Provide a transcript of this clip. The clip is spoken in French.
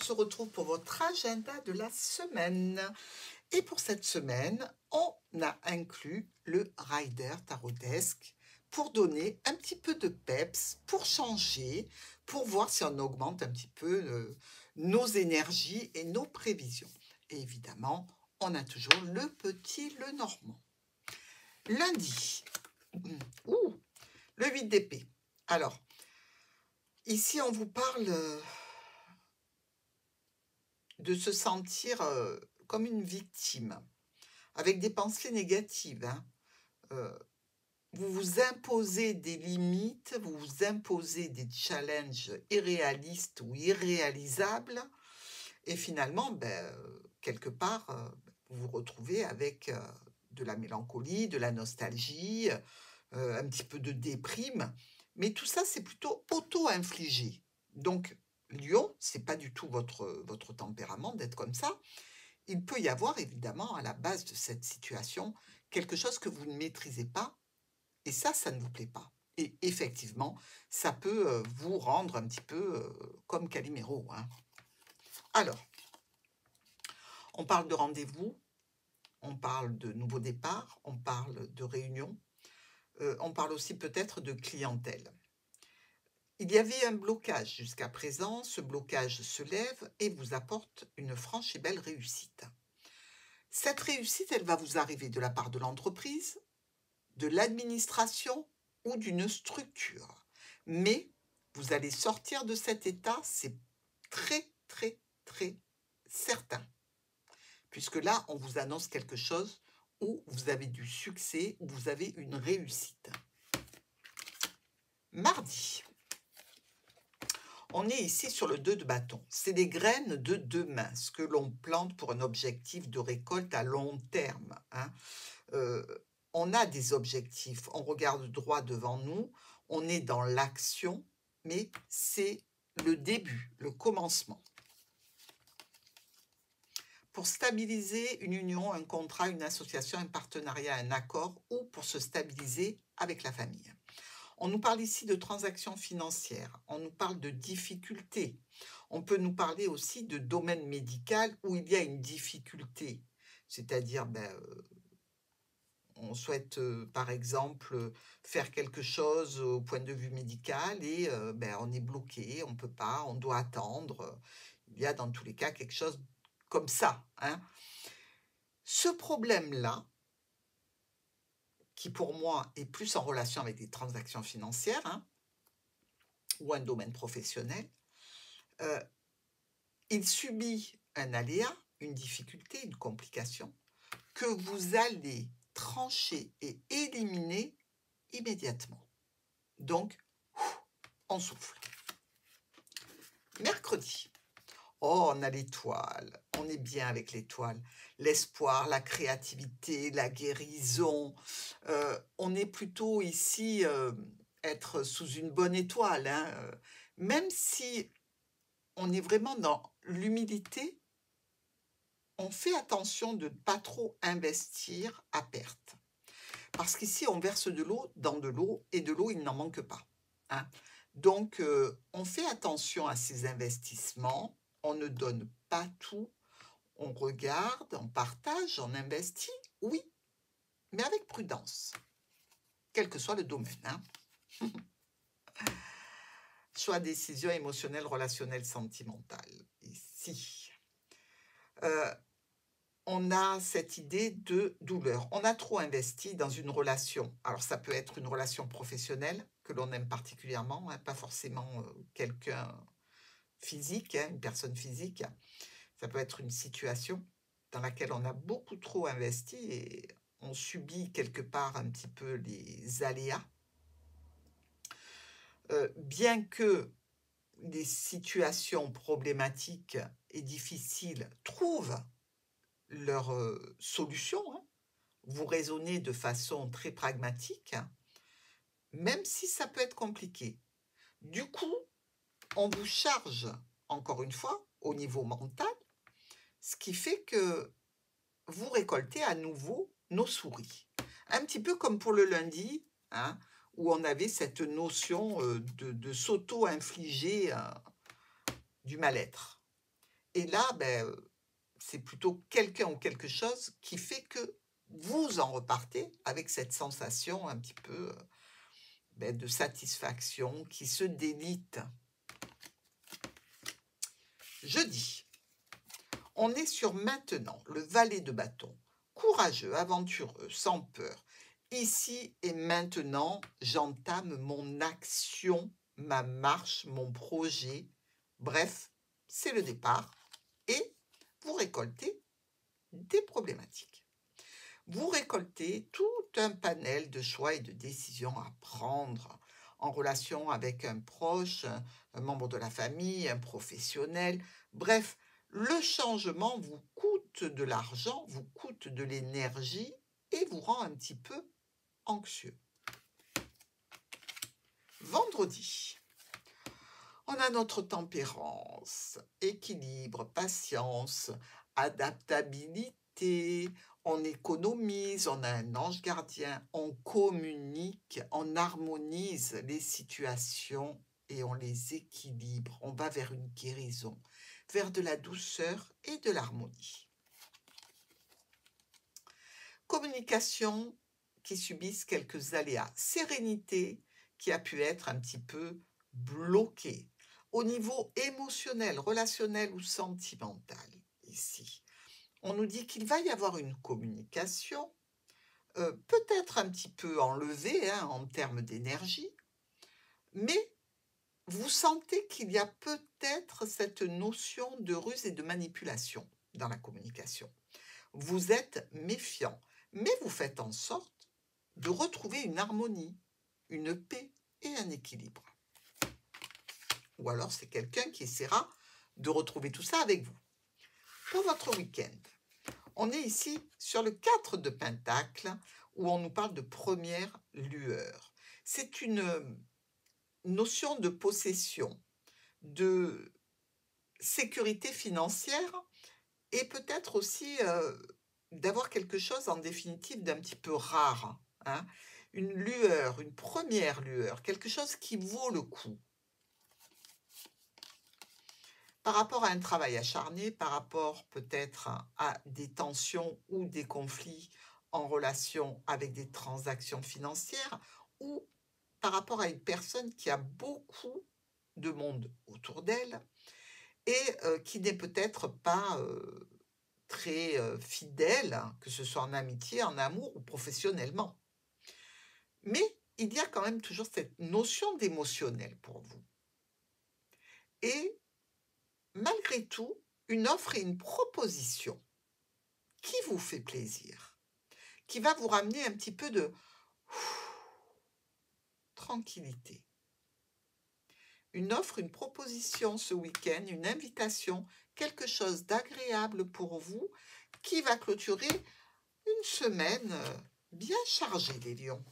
se retrouve pour votre agenda de la semaine. Et pour cette semaine, on a inclus le Rider Tarot Desk pour donner un petit peu de peps, pour changer, pour voir si on augmente un petit peu nos énergies et nos prévisions. Et évidemment, on a toujours le petit Lenormand. Lundi, le 8 d'épée. Alors, ici, on vous parle de se sentir comme une victime, avec des pensées négatives. Vous vous imposez des limites, vous vous imposez des challenges irréalistes ou irréalisables, et finalement, quelque part, vous vous retrouvez avec de la mélancolie, de la nostalgie, un petit peu de déprime, mais tout ça, c'est plutôt auto-infligé. Donc, Lion, c'est pas du tout votre tempérament d'être comme ça. Il peut y avoir, évidemment, à la base de cette situation, quelque chose que vous ne maîtrisez pas, et ça ne vous plaît pas. Et effectivement, ça peut vous rendre un petit peu comme Calimero. Alors, on parle de rendez-vous, on parle de nouveau départ, on parle de réunion, on parle aussi peut-être de clientèle. Il y avait un blocage jusqu'à présent, ce blocage se lève et vous apporte une franche et belle réussite. Cette réussite, elle va vous arriver de la part de l'entreprise, de l'administration ou d'une structure. Mais vous allez sortir de cet état, c'est très, très, très certain. Puisque là, on vous annonce quelque chose où vous avez du succès, où vous avez une réussite. Mardi, on est ici sur le 2 de bâton. C'est des graines de demain, ce que l'on plante pour un objectif de récolte à long terme. On a des objectifs, on regarde droit devant nous, on est dans l'action, mais c'est le début, le commencement. Pour stabiliser une union, un contrat, une association, un partenariat, un accord, ou pour se stabiliser avec la famille. On nous parle ici de transactions financières, on nous parle de difficultés. On peut nous parler aussi de domaine médical où il y a une difficulté, c'est-à-dire on souhaite par exemple faire quelque chose au point de vue médical et on est bloqué, on ne peut pas, on doit attendre. Il y a dans tous les cas quelque chose comme ça. Ce problème-là, qui pour moi est plus en relation avec des transactions financières ou un domaine professionnel, il subit un aléa, une difficulté, une complication que vous allez trancher et éliminer immédiatement. Donc, on souffle. Mercredi, on a l'étoile, on est bien avec l'étoile. L'espoir, la créativité, la guérison. On est plutôt ici être sous une bonne étoile. Même si on est vraiment dans l'humilité, on fait attention de ne pas trop investir à perte. Parce qu'ici, on verse de l'eau dans de l'eau, et de l'eau, il n'en manque pas. Donc, on fait attention à ces investissements, on ne donne pas tout, on regarde, on partage, on investit, oui, mais avec prudence, quel que soit le domaine. Choix, décision émotionnelle, relationnelle, sentimentale. Ici, on a cette idée de douleur. On a trop investi dans une relation. Alors, ça peut être une relation professionnelle que l'on aime particulièrement, pas forcément quelqu'un physique, une personne physique. Ça peut être une situation dans laquelle on a beaucoup trop investi et on subit quelque part un petit peu les aléas. Bien que les situations problématiques et difficiles trouvent leur solution, vous raisonnez de façon très pragmatique, même si ça peut être compliqué. Du coup, on vous charge, encore une fois, au niveau mental, ce qui fait que vous récoltez à nouveau nos souris. Un petit peu comme pour le lundi, où on avait cette notion de s'auto-infliger du mal-être. Et là, ben, c'est plutôt quelqu'un ou quelque chose qui fait que vous en repartez avec cette sensation un petit peu ben, de satisfaction qui se délite. Jeudi, on est sur maintenant, le valet de bâton. Courageux, aventureux, sans peur. Ici et maintenant, j'entame mon action, ma marche, mon projet. Bref, c'est le départ et vous récoltez des problématiques. Vous récoltez tout un panel de choix et de décisions à prendre en relation avec un proche, un membre de la famille, un professionnel. Bref, le changement vous coûte de l'argent, vous coûte de l'énergie et vous rend un petit peu anxieux. Vendredi, on a notre tempérance, équilibre, patience, adaptabilité, on économise, on a un ange gardien, on communique, on harmonise les situations et on les équilibre. On va vers une guérison, vers de la douceur et de l'harmonie. Communication qui subissent quelques aléas. Sérénité qui a pu être un petit peu bloquée. Au niveau émotionnel, relationnel ou sentimental, ici, on nous dit qu'il va y avoir une communication, peut-être un petit peu enlevée en termes d'énergie, mais vous sentez qu'il y a peut-être cette notion de ruse et de manipulation dans la communication. Vous êtes méfiant, mais vous faites en sorte de retrouver une harmonie, une paix et un équilibre. Ou alors c'est quelqu'un qui essaiera de retrouver tout ça avec vous. Pour votre week-end, on est ici sur le 4 de Pentacle où on nous parle de première lueur. C'est une notion de possession, de sécurité financière et peut-être aussi d'avoir quelque chose en définitive d'un petit peu rare. Hein, une lueur, une première lueur, quelque chose qui vaut le coup. Par rapport à un travail acharné, par rapport peut-être à des tensions ou des conflits en relation avec des transactions financières ou par rapport à une personne qui a beaucoup de monde autour d'elle et qui n'est peut-être pas très fidèle, hein, que ce soit en amitié, en amour ou professionnellement. Mais il y a quand même toujours cette notion d'émotionnel pour vous. Et malgré tout, une offre et une proposition qui vous fait plaisir, qui va vous ramener un petit peu de tranquillité. Une offre, une proposition ce week-end, une invitation, quelque chose d'agréable pour vous qui va clôturer une semaine bien chargée, les lions.